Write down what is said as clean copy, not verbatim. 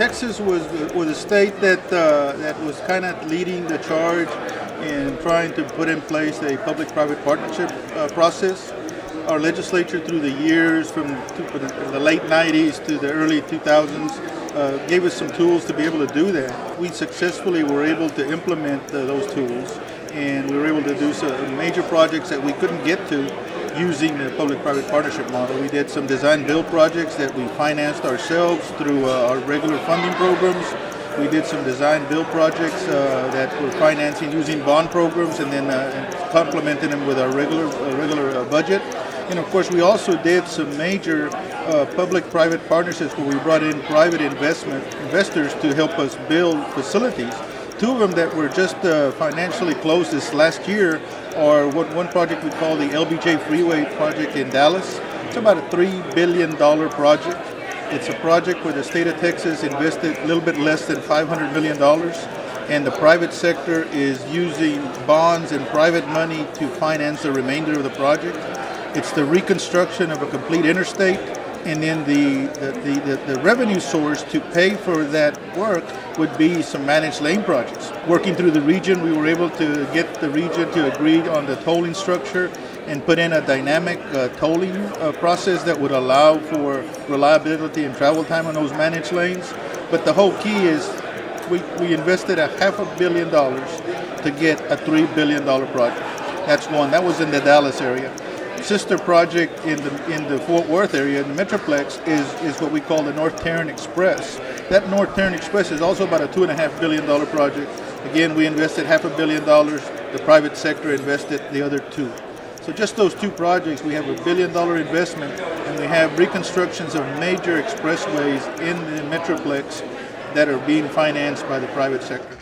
Texas was a state that was kind of leading the charge in trying to put in place a public-private partnership process. Our legislature through the years from the late 90s to the early 2000s gave us some tools to be able to do that. We successfully were able to implement those tools, and we were able to do some major projects that we couldn't get to using the public-private partnership model. We did some design-build projects that we financed ourselves through our regular funding programs. We did some design-build projects that we're financing using bond programs and then complementing them with our regular budget. And of course, we also did some major public-private partnerships where we brought in private investors to help us build facilities. Two of them that were just financially closed this last year are one project we call the LBJ Freeway project in Dallas. It's about a $3 billion project. It's a project where the state of Texas invested a little bit less than $500 million, and the private sector is using bonds and private money to finance the remainder of the project. It's the reconstruction of a complete interstate, and then the revenue source to pay for that work would be some managed lane projects. Working through the region, we were able to get the region to agree on the tolling structure and put in a dynamic tolling process that would allow for reliability and travel time on those managed lanes. But the whole key is we invested $500 million to get a $3 billion project. That's one. That was in the Dallas area. Sister project in the Fort Worth area, in the Metroplex, is what we call the North Tarrant Express. That North Tarrant Express is also about a $2.5 billion project. Again, we invested $500 million. The private sector invested the other $2 billion. So just those two projects, we have a $1 billion investment, and we have reconstructions of major expressways in the Metroplex that are being financed by the private sector.